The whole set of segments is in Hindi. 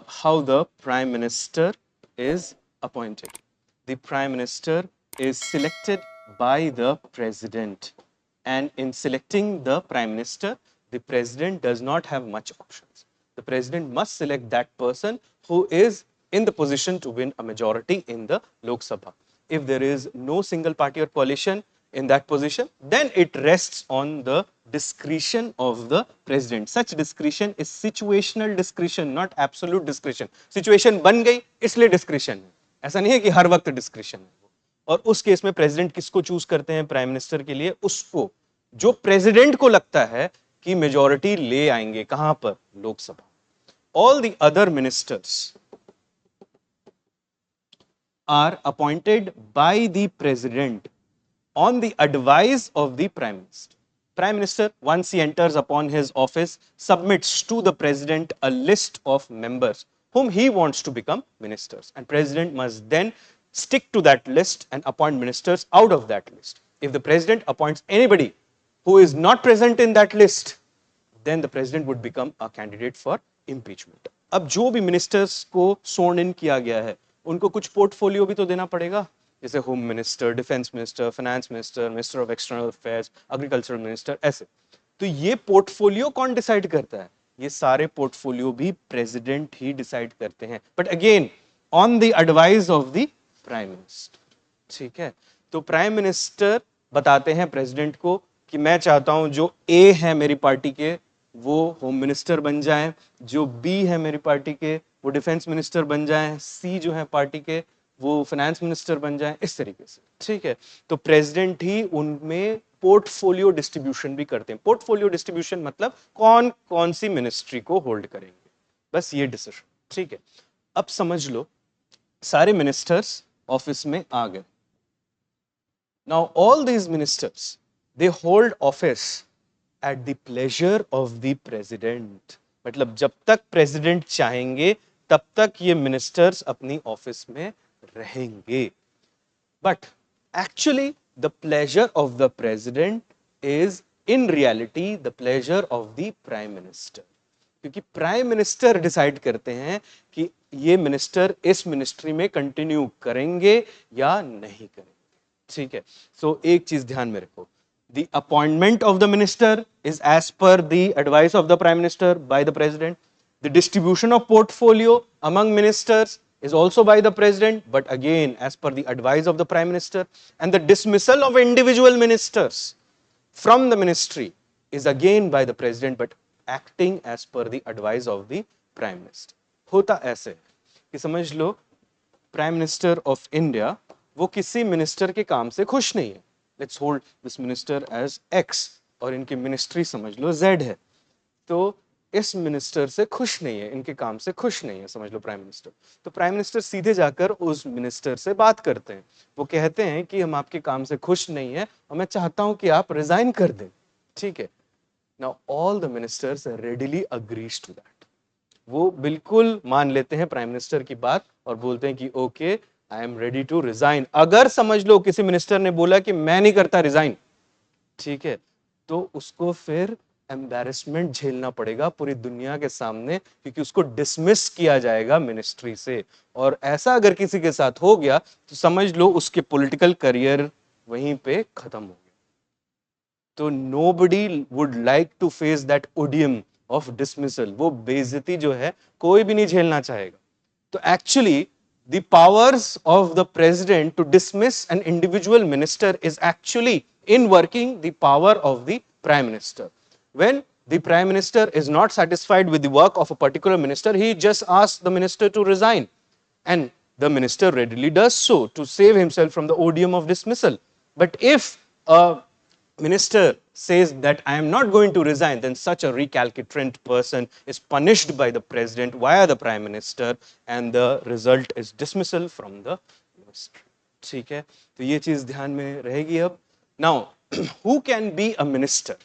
how the Prime Minister is appointed. The Prime Minister is selected by the President. And in selecting the Prime Minister, the President does not have much options. The President must select that person who is in the position to win a majority in the Lok Sabha. If there is no single party or coalition in that position, then it rests on the discretion of the president. Such discretion is situational discretion, not absolute discretion. Situation बन गई इसलिए discretion है, ऐसा नहीं है कि हर वक्त discretion है. और उस केस में प्रेसिडेंट किसको चूज करते हैं प्राइम मिनिस्टर के लिए? उसको जो प्रेसिडेंट को लगता है कि मेजॉरिटी ले आएंगे. कहां पर? Lok Sabha. All the other ministers are appointed by the president on the advice of the prime minister. Prime minister, once he enters upon his office, submits to the president a list of members whom he wants to become ministers, and president must then stick to that list and appoint ministers out of that list. If the president appoints anybody who is not present in that list, then the president would become a candidate for impeachment. अब जो भी मिनिस्टर्स को sworn in किया गया है, उनको कुछ पोर्टफोलियो भी तो देना पड़ेगा, जैसे home minister, defence minister, finance minister, minister of external affairs, agriculture minister, ऐसे. तो ये पोर्टफोलियो कौन डिसाइड करता है? ये सारे पोर्टफोलियो भी प्रेसिडेंट ही डिसाइड करते हैं, but again on the advice of the prime minister. ठीक है, तो प्राइम मिनिस्टर बताते हैं प्रेसिडेंट को कि मैं चाहता हूं जो ए है मेरी पार्टी के वो होम मिनिस्टर बन जाएं, जो बी है मेरी पार्टी के वो डिफेंस मिनिस्टर बन जाएं, सी जो है पार्टी के वो फाइनेंस मिनिस्टर बन जाएं, इस तरीके से. ठीक है, तो प्रेसिडेंट ही उनमें पोर्टफोलियो डिस्ट्रीब्यूशन भी करते हैं. पोर्टफोलियो डिस्ट्रीब्यूशन मतलब कौन कौन सी मिनिस्ट्री को होल्ड करेंगे, बस ये डिसीजन. ठीक है, अब समझ लो सारे मिनिस्टर्स ऑफिस में आ गए. Now all these ministers they hold office at the pleasure of the president. मतलब जब तक प्रेसिडेंट चाहेंगे तब तक ये मिनिस्टर्स अपनी ऑफिस में रहेंगे. But actually the pleasure of the president is in reality the pleasure of the prime minister, क्योंकि प्राइम मिनिस्टर डिसाइड करते हैं कि ये मिनिस्टर इस मिनिस्ट्री में कंटिन्यू करेंगे या नहीं करेंगे. ठीक है, सो एक चीज ध्यान में रखो, the appointment of the minister is as per the advice of the prime minister by the president. The distribution of portfolio among ministers is also by the president, but again as per the advice of the prime minister. And the dismissal of individual ministers from the ministry is again by the president, but acting as per the advice of the prime minister. होता ऐसे कि समझ लो प्राइम मिनिस्टर ऑफ इंडिया वो किसी मिनिस्टर के काम से खुश नहीं है. Let's hold this minister as X और इनकी मिनिस्ट्री समझ लो Z है, तो इस मिनिस्टर से खुश नहीं है, इनके काम से खुश नहीं है, समझ लो प्राइम मिनिस्टर. तो प्राइम मिनिस्टर सीधे जाकर उस मिनिस्टर से बात करते हैं. वो कहते हैं कि हम आपके काम से खुश नहीं है और मैं चाहता हूं कि आप रिजाइन कर दें. ठीक है, now all the ministers readily agrees to that. वो बिल्कुल मान लेते हैं प्राइम मिनिस्टर की बात और बोलते हैं कि okay I am ready to resign. अगर समझ लो किसी मिनिस्टर ने बोला कि मैं नहीं करता रिजाइन, ठीक है, तो उसको फिर एम्बैरेसमेंट झेलना पड़ेगा पूरी दुनिया के सामने, क्योंकि उसको डिसमिस किया जाएगा मिनिस्ट्री से. और ऐसा अगर किसी के साथ हो गया तो समझ लो उसके पॉलिटिकल करियर वहीं पे खत्म हो गया. तो nobody would like to face that odium of dismissal. वो बेइज्जती जो है कोई भी नहीं झेलना चाहेगा. तो actually the powers of the president to dismiss an individual minister is actually in working the power of the prime minister. When the prime minister is not satisfied with the work of a particular minister, he just asks the minister to resign, and the minister readily does so to save himself from the odium of dismissal. But if a minister says that I am not going to resign, then such a recalcitrant person is punished by the president via the prime minister, and the result is dismissal from the ministry. ठीक है, तो ये चीज ध्यान में रहेगी. अब now who can be a minister?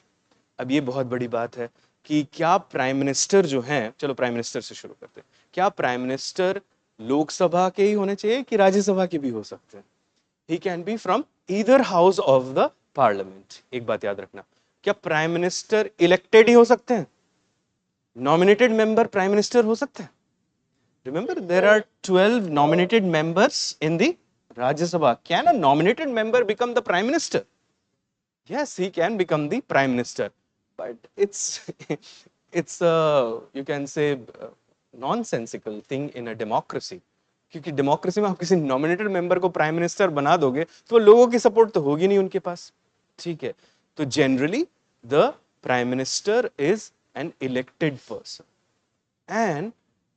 अब ये बहुत बड़ी बात है कि क्या प्राइम मिनिस्टर जो हैं, चलो प्राइम मिनिस्टर से शुरू करते हैं, क्या प्राइम मिनिस्टर लोकसभा के ही होने चाहिए कि राज्यसभा के भी हो सकते हैं? He can be from either house of the parliament. एक बात याद रखना, क्या प्राइम मिनिस्टर इलेक्टेड ही हो सकते हैं? नॉमिनेटेड मेंबर प्राइम मिनिस्टर हो सकते हैं? Remember, there are 12 nominated members in the Rajya Sabha. Can a nominated member become the prime minister? Yes, he can become the prime minister, but it's a, you can say, nonsensical thing in a democracy. क्योंकि डेमोक्रेसी में आप किसी नॉमिनेटेड मेंबर को प्राइम मिनिस्टर बना दोगे तो लोगों की सपोर्ट तो होगी नहीं उनके पास, ठीक है. तो generally the prime minister is an elected person. And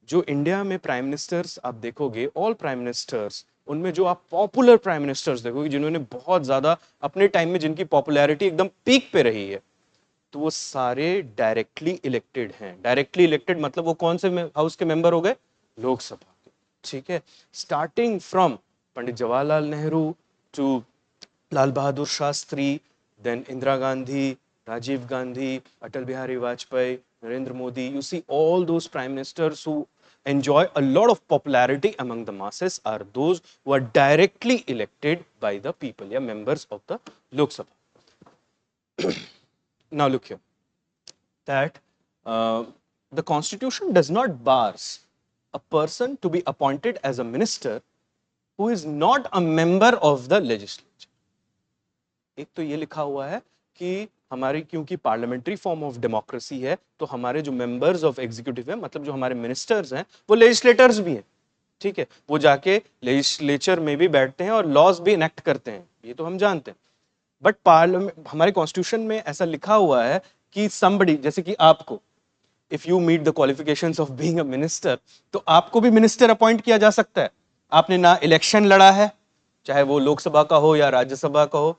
जो इंडिया में प्राइम मिनिस्टर्स आप देखोगे, ऑल प्राइम मिनिस्टर्स, उनमें जो आप पॉपुलर प्राइम मिनिस्टर्स देखोगे जिन्होंने बहुत ज्यादा अपने टाइम में जिनकी पॉपुलैरिटी एकदम पीक पे रही है, तो वो सारे डायरेक्टली इलेक्टेड हैं. डायरेक्टली इलेक्टेड मतलब वो कौन से हाउस के मेंबर हो गए? लोकसभा के, ठीक है. Starting from Pandit Jawaharlal Nehru to Lal Bahadur Shastri, then Indira Gandhi, Rajiv Gandhi, Atal Bihari Vajpayee, Narendra Modi, you see all those prime ministers who enjoy a lot of popularity among the masses are those who are directly elected by the people, yeah, members of the Lok Sabha. Now look here, that the constitution does not bars a person to be appointed as a minister who is not a member of the legislature. एक तो ये लिखा हुआ है कि हमारी, क्योंकि पार्लियामेंट्री फॉर्म ऑफ डेमोक्रेसी है, तो हमारे जो मेंबर्स ऑफ एग्जीक्यूटिव है, मतलब जो हमारे मिनिस्टर्स हैं, वो लेजिस्लेटर्स भी हैं, ठीक है. वो जाके लेजिस्लेचर में भी बैठते हैं और लॉज भी इनेक्ट करते हैं, ये तो हम जानते हैं. बट पार्लियामेंट, हमारे कॉन्स्टिट्यूशन में ऐसा लिखा हुआ है कि somebody, जैसे कि आपको, if you meet the qualifications of being a minister, तो आपको भी मिनिस्टर अपॉइंट किया जा सकता है. आपने ना इलेक्शन लड़ा है, चाहे वो लोकसभा का हो या राज्यसभा का हो,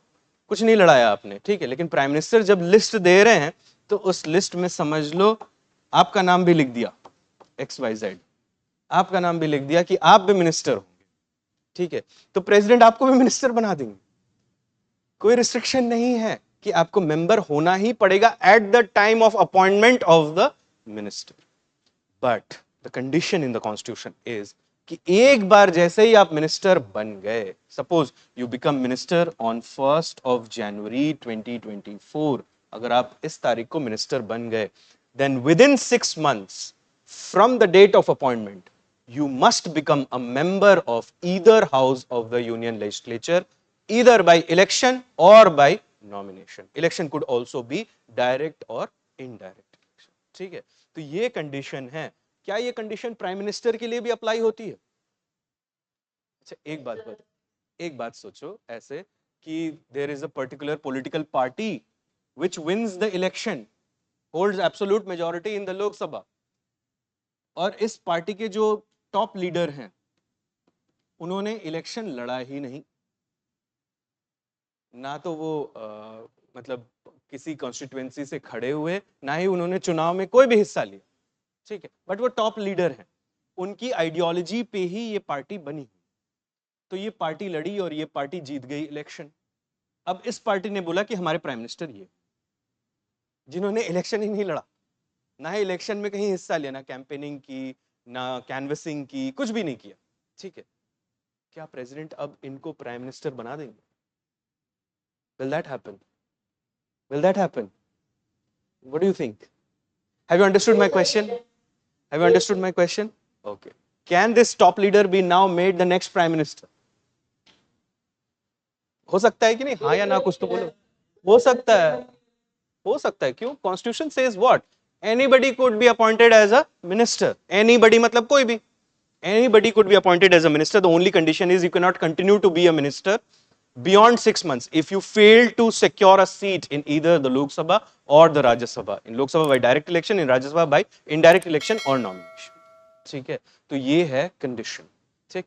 कुछ नहीं लड़ाया आपने, ठीक है. लेकिन प्राइम मिनिस्टर जब लिस्ट दे रहे हैं तो उस लिस्ट में समझ लो आपका नाम भी लिख दिया, XYZ, आपका नाम भी लिख दिया कि आप भी मिनिस्टर होंगे, ठीक है. तो प्रेसिडेंट आपको भी मिनिस्टर बना देंगे. कोई रिस्ट्रिक्शन नहीं है कि आपको मेंबर होना ही पड़ेगा at the time of appointment of the minister. But the condition in the constitution is कि एक बार जैसे ही आप मिनिस्टर बन गए, suppose you become minister on 1st of January 2024, अगर आप इस तारीख को मिनिस्टर बन गए, then within 6 months from the date of appointment you must become a member of either house of the union legislature, either by election or by nomination. Election could also be direct or indirect election, ठीक है. तो ये कंडीशन है. क्या ये कंडीशन प्राइम मिनिस्टर के लिए भी अप्लाई होती है? अच्छा, एक बात सोचो ऐसे कि there is a particular political party which wins the election, holds absolute majority in the Lok Sabha, और इस पार्टी के जो टॉप लीडर हैं उन्होंने इलेक्शन लड़ा ही नहीं, ना तो वो मतलब किसी कॉन्स्टिट्यूएंसी से खड़े हुए, ना ही उन्होंने चुनाव में कोई भी हिस्सा लिया, ठीक है. बट वो टॉप लीडर हैं, उनकी आइडियोलॉजी पे ही ये पार्टी बनी, तो ये पार्टी लड़ी और ये पार्टी जीत गई इलेक्शन. अब इस पार्टी ने बोला कि हमारे प्राइम मिनिस्टर ये, जिन्होंने इलेक्शन ही नहीं लड़ा, ना ही इलेक्शन में कहीं हिस्सा लिया, ना कैंपेनिंग की, ना कैनवसिंग की, कुछ भी नहीं किया, ठीक है. क्या प्रेसिडेंट अब इनको प्राइम मिनिस्टर बना देंगे? Will that happen? Will that happen? What do you think? Have you understood my question? Have you understood my question? Okay. Can this top leader be now made the next prime minister? हो सकता है कि नहीं? हाँ या ना कुछ तो बोलो. हो सकता है, हो सकता है. क्यों? Constitution says what? Anybody could be appointed as a minister. Anybody मतलब कोई भी. Anybody could be appointed as a minister. The only condition is you cannot continue to be a minister beyond 6 months if you fail to secure a seat in either the Lok Sabha or the Rajya Sabha. In Lok Sabha by direct election, in Rajya Sabha by indirect election or nomination. ठीक है. तो ये है condition. ठीक.